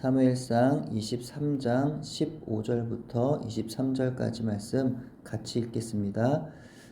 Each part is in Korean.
사무엘상 23장 15절부터 23절까지 말씀 같이 읽겠습니다.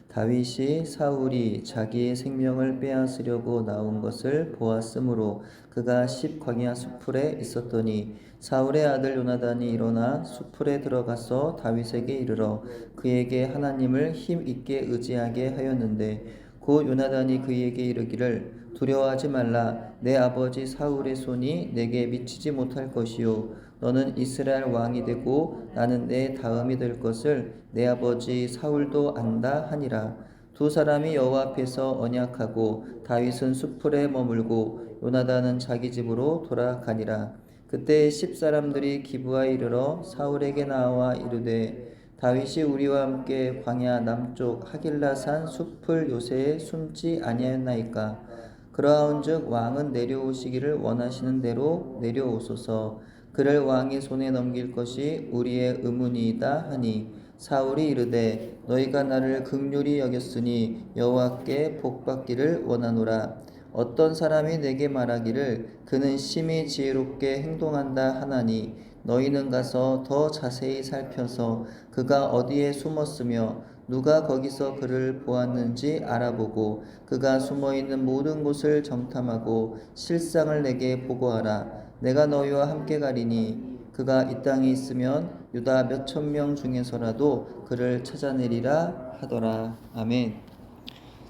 다윗이 사울이 자기의 생명을 빼앗으려고 나온 것을 보았으므로 그가 광야 수풀에 있었더니 사울의 아들 요나단이 일어나 수풀에 들어가서 다윗에게 이르러 그에게 하나님을 힘 있게 의지하게 하였는데 곧 요나단이 그에게 이르기를 두려워하지 말라. 내 아버지 사울의 손이 내게 미치지 못할 것이요 너는 이스라엘 왕이 되고 나는 내 다음이 될 것을 내 아버지 사울도 안다 하니라. 두 사람이 여호와 앞에서 언약하고 다윗은 수풀에 머물고 요나단은 자기 집으로 돌아가니라. 그때 10사람들이 기브아에 이르러 사울에게 나와 이르되 다윗이 우리와 함께 광야 남쪽 하길라산 수풀 요새에 숨지 아니하였나이까. 그러하온즉 왕은 내려오시기를 원하시는 대로 내려오소서. 그를 왕의 손에 넘길 것이 우리의 의문이이다 하니 사울이 이르되 너희가 나를 긍휼히 여겼으니 여호와께 복받기를 원하노라. 어떤 사람이 내게 말하기를 그는 심히 지혜롭게 행동한다 하나니 너희는 가서 더 자세히 살펴서 그가 어디에 숨었으며 누가 거기서 그를 보았는지 알아보고 그가 숨어있는 모든 곳을 정탐하고 실상을 내게 보고하라. 내가 너희와 함께 가리니 그가 이 땅에 있으면 유다 몇 천 명 중에서라도 그를 찾아내리라 하더라. 아멘.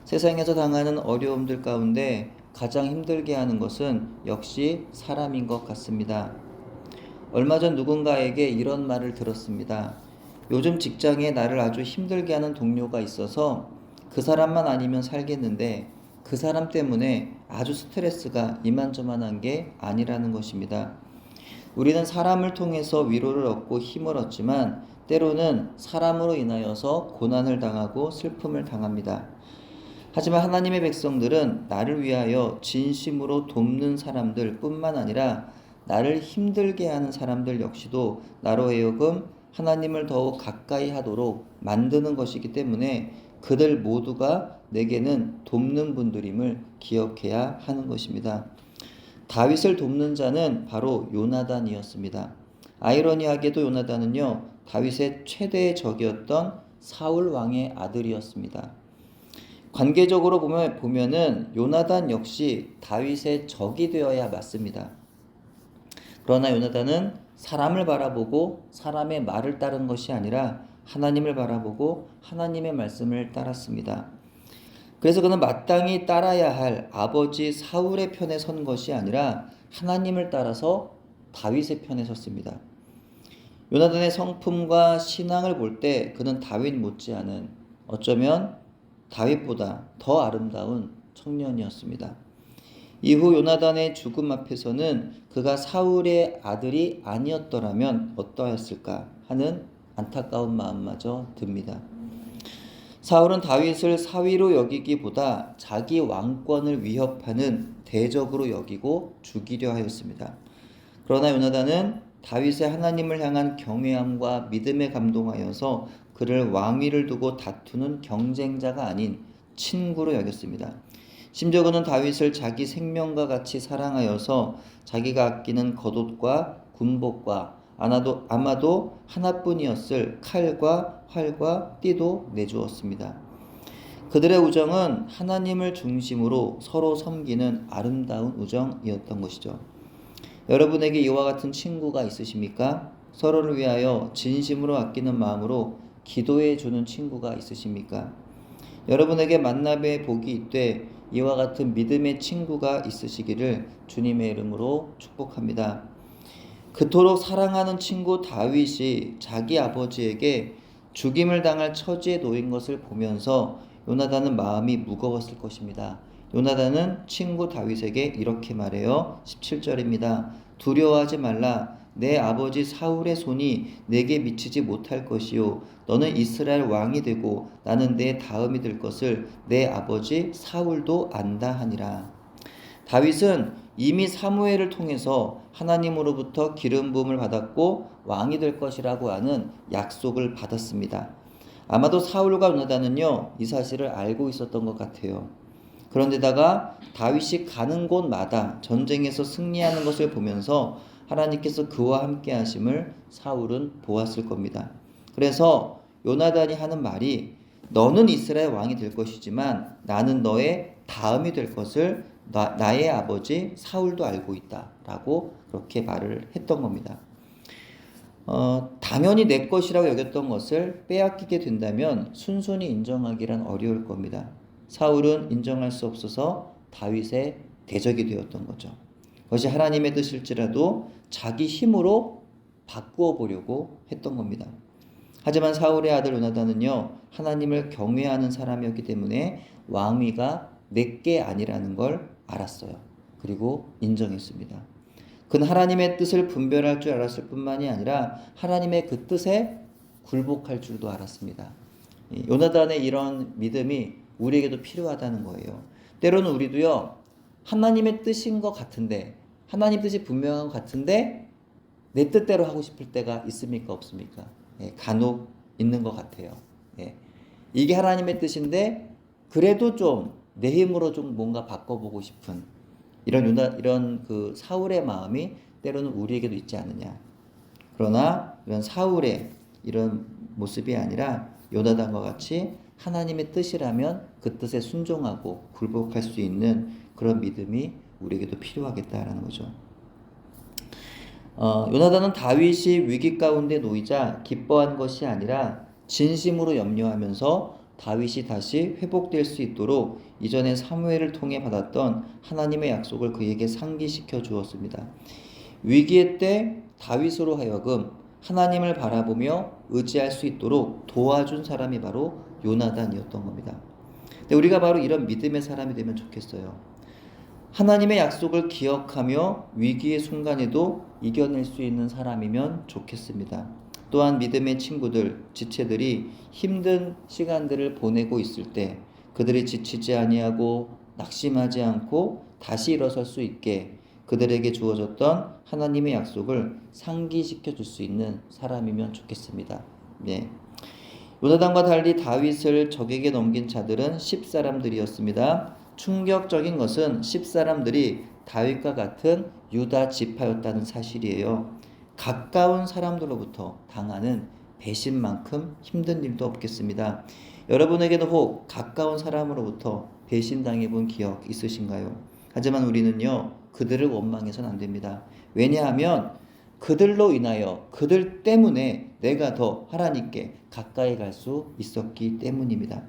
세상에서 당하는 어려움들 가운데 가장 힘들게 하는 것은 역시 사람인 것 같습니다. 얼마 전 누군가에게 이런 말을 들었습니다. 요즘 직장에 나를 아주 힘들게 하는 동료가 있어서 그 사람만 아니면 살겠는데 그 사람 때문에 아주 스트레스가 이만저만한 게 아니라는 것입니다. 우리는 사람을 통해서 위로를 얻고 힘을 얻지만 때로는 사람으로 인하여서 고난을 당하고 슬픔을 당합니다. 하지만 하나님의 백성들은 나를 위하여 진심으로 돕는 사람들 뿐만 아니라 나를 힘들게 하는 사람들 역시도 나로 하여금 하나님을 더욱 가까이 하도록 만드는 것이기 때문에 그들 모두가 내게는 돕는 분들임을 기억해야 하는 것입니다. 다윗을 돕는 자는 바로 요나단이었습니다. 아이러니하게도 요나단은요, 다윗의 최대의 적이었던 사울 왕의 아들이었습니다. 관계적으로 보면은 요나단 역시 다윗의 적이 되어야 맞습니다. 그러나 요나단은 사람을 바라보고 사람의 말을 따른 것이 아니라 하나님을 바라보고 하나님의 말씀을 따랐습니다. 그래서 그는 마땅히 따라야 할 아버지 사울의 편에 선 것이 아니라 하나님을 따라서 다윗의 편에 섰습니다. 요나단의 성품과 신앙을 볼 때 그는 다윗 못지않은 어쩌면 다윗보다 더 아름다운 청년이었습니다. 이후 요나단의 죽음 앞에서는 그가 사울의 아들이 아니었더라면 어떠했을까 하는 안타까운 마음마저 듭니다. 사울은 다윗을 사위로 여기기보다 자기 왕권을 위협하는 대적으로 여기고 죽이려 하였습니다. 그러나 요나단은 다윗의 하나님을 향한 경외함과 믿음에 감동하여서 그를 왕위를 두고 다투는 경쟁자가 아닌 친구로 여겼습니다. 심지어 그는 다윗을 자기 생명과 같이 사랑하여서 자기가 아끼는 겉옷과 군복과 아마도 하나뿐이었을 칼과 활과 띠도 내주었습니다. 그들의 우정은 하나님을 중심으로 서로 섬기는 아름다운 우정이었던 것이죠. 여러분에게 이와 같은 친구가 있으십니까? 서로를 위하여 진심으로 아끼는 마음으로 기도해 주는 친구가 있으십니까? 여러분에게 만남의 복이 있되 이와 같은 믿음의 친구가 있으시기를 주님의 이름으로 축복합니다. 그토록 사랑하는 친구 다윗이 자기 아버지에게 죽임을 당할 처지에 놓인 것을 보면서 요나단은 마음이 무거웠을 것입니다. 요나단은 친구 다윗에게 이렇게 말해요. 17절입니다. 두려워하지 말라. 내 아버지 사울의 손이 내게 미치지 못할 것이요 너는 이스라엘 왕이 되고 나는 내 다음이 될 것을 내 아버지 사울도 안다 하니라. 다윗은 이미 사무엘을 통해서 하나님으로부터 기름 부음을 받았고 왕이 될 것이라고 하는 약속을 받았습니다. 아마도 사울과 요나단은요, 이 사실을 알고 있었던 것 같아요. 그런데다가 다윗이 가는 곳마다 전쟁에서 승리하는 것을 보면서 하나님께서 그와 함께 하심을 사울은 보았을 겁니다. 그래서 요나단이 하는 말이 너는 이스라엘 왕이 될 것이지만 나는 너의 다음이 될 것을 나의 아버지 사울도 알고 있다 라고 그렇게 말을 했던 겁니다. 당연히 내 것이라고 여겼던 것을 빼앗기게 된다면 순순히 인정하기란 어려울 겁니다. 사울은 인정할 수 없어서 다윗의 대적이 되었던 거죠. 그것이 하나님의 뜻일지라도 자기 힘으로 바꾸어 보려고 했던 겁니다. 하지만 사울의 아들 요나단은요, 하나님을 경외하는 사람이었기 때문에 왕위가 내게 아니라는 걸 알았어요. 그리고 인정했습니다. 그는 하나님의 뜻을 분별할 줄 알았을 뿐만이 아니라 하나님의 그 뜻에 굴복할 줄도 알았습니다. 요나단의 이런 믿음이 우리에게도 필요하다는 거예요. 때로는 우리도요, 하나님의 뜻인 것 같은데, 하나님 뜻이 분명한 것 같은데 내 뜻대로 하고 싶을 때가 있습니까, 없습니까? 간혹 있는 것 같아요. 이게 하나님의 뜻인데 그래도 좀 내 힘으로 좀 뭔가 바꿔보고 싶은 이런 그 사울의 마음이 때로는 우리에게도 있지 않느냐. 그러나 이런 사울의 이런 모습이 아니라 요나단과 같이 하나님의 뜻이라면 그 뜻에 순종하고 굴복할 수 있는 그런 믿음이 우리에게도 필요하겠다라는 거죠. 요나단은 다윗이 위기 가운데 놓이자 기뻐한 것이 아니라 진심으로 염려하면서 다윗이 다시 회복될 수 있도록 이전에 사무엘을 통해 받았던 하나님의 약속을 그에게 상기시켜 주었습니다. 위기의 때 다윗으로 하여금 하나님을 바라보며 의지할 수 있도록 도와준 사람이 바로 요나단이었던 겁니다. 근데 우리가 바로 이런 믿음의 사람이 되면 좋겠어요. 하나님의 약속을 기억하며 위기의 순간에도 이겨낼 수 있는 사람이면 좋겠습니다. 또한 믿음의 친구들, 지체들이 힘든 시간들을 보내고 있을 때 그들이 지치지 아니하고 낙심하지 않고 다시 일어설 수 있게 그들에게 주어졌던 하나님의 약속을 상기시켜 줄 수 있는 사람이면 좋겠습니다. 네. 요나단과 달리 다윗을 적에게 넘긴 자들은 10사람들이었습니다. 충격적인 것은 10사람들이 다윗과 같은 유다 지파였다는 사실이에요. 가까운 사람들로부터 당하는 배신만큼 힘든 일도 없겠습니다. 여러분에게도 혹 가까운 사람으로부터 배신당해 본 기억 있으신가요? 하지만 우리는요, 그들을 원망해서는 안 됩니다. 왜냐하면 그들로 인하여 그들 때문에 내가 더 하나님께 가까이 갈 수 있었기 때문입니다.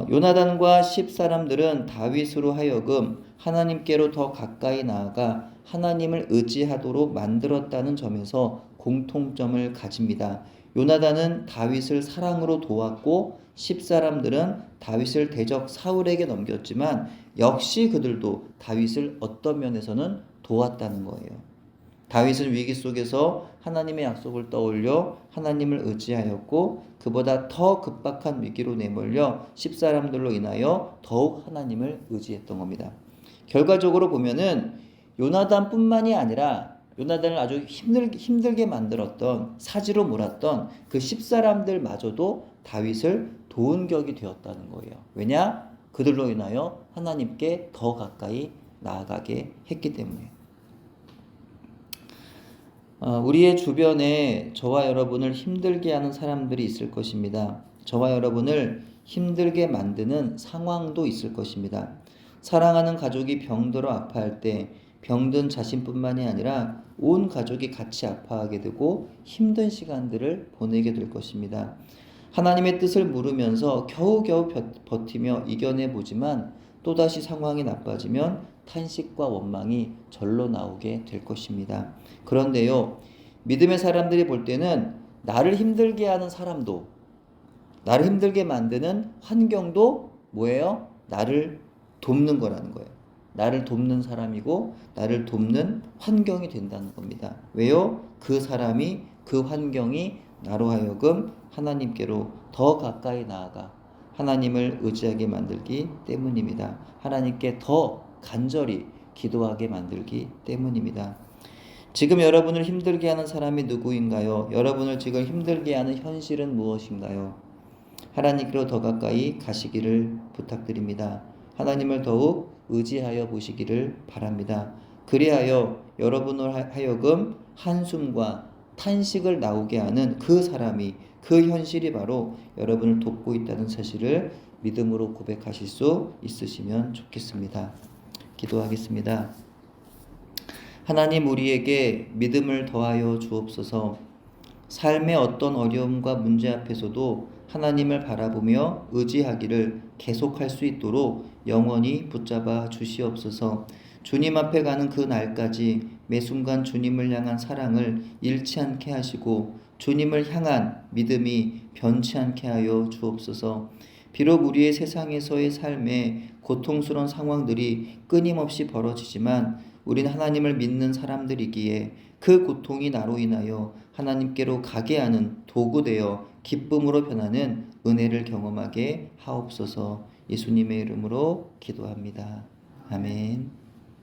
요나단과 10사람들은 다윗으로 하여금 하나님께로 더 가까이 나아가 하나님을 의지하도록 만들었다는 점에서 공통점을 가집니다. 요나단은 다윗을 사랑으로 도왔고 10사람들은 다윗을 대적 사울에게 넘겼지만 역시 그들도 다윗을 어떤 면에서는 도왔다는 거예요. 다윗은 위기 속에서 하나님의 약속을 떠올려 하나님을 의지하였고 그보다 더 급박한 위기로 내몰려 10사람들로 인하여 더욱 하나님을 의지했던 겁니다. 결과적으로 보면은 요나단뿐만이 아니라 요나단을 아주 힘들게 만들었던 사지로 몰았던 그 10사람들마저도 다윗을 도운 격이 되었다는 거예요. 왜냐? 그들로 인하여 하나님께 더 가까이 나아가게 했기 때문에. 우리의 주변에 저와 여러분을 힘들게 하는 사람들이 있을 것입니다. 저와 여러분을 힘들게 만드는 상황도 있을 것입니다. 사랑하는 가족이 병들어 아파할 때 병든 자신뿐만이 아니라 온 가족이 같이 아파하게 되고 힘든 시간들을 보내게 될 것입니다. 하나님의 뜻을 물으면서 겨우겨우 버티며 이겨내 보지만 또다시 상황이 나빠지면 탄식과 원망이 절로 나오게 될 것입니다. 그런데요, 믿음의 사람들이 볼 때는 나를 힘들게 하는 사람도, 나를 힘들게 만드는 환경도 뭐예요? 나를 돕는 거라는 거예요. 나를 돕는 사람이고 나를 돕는 환경이 된다는 겁니다. 왜요? 그 사람이, 그 환경이 나로 하여금 하나님께로 더 가까이 나아가 하나님을 의지하게 만들기 때문입니다. 하나님께 더 간절히 기도하게 만들기 때문입니다. 지금 여러분을 힘들게 하는 사람이 누구인가요? 여러분을 지금 힘들게 하는 현실은 무엇인가요? 하나님께로 더 가까이 가시기를 부탁드립니다. 하나님을 더욱 의지하여 보시기를 바랍니다. 그리하여 여러분을 하여금 한숨과 탄식을 나오게 하는 그 사람이, 그 현실이 바로 여러분을 돕고 있다는 사실을 믿음으로 고백하실 수 있으시면 좋겠습니다. 기도하겠습니다. 하나님, 우리에게 믿음을 더하여 주옵소서. 삶의 어떤 어려움과 문제 앞에서도 하나님을 바라보며 의지하기를 계속할 수 있도록 영원히 붙잡아 주시옵소서. 주님 앞에 가는 그 날까지 매 순간 주님을 향한 사랑을 잃지 않게 하시고 주님을 향한 믿음이 변치 않게 하여 주옵소서. 비록 우리의 세상에서의 삶에 고통스러운 상황들이 끊임없이 벌어지지만 우리는 하나님을 믿는 사람들이기에 그 고통이 나로 인하여 하나님께로 가게 하는 도구 되어 기쁨으로 변하는 은혜를 경험하게 하옵소서. 예수님의 이름으로 기도합니다. 아멘.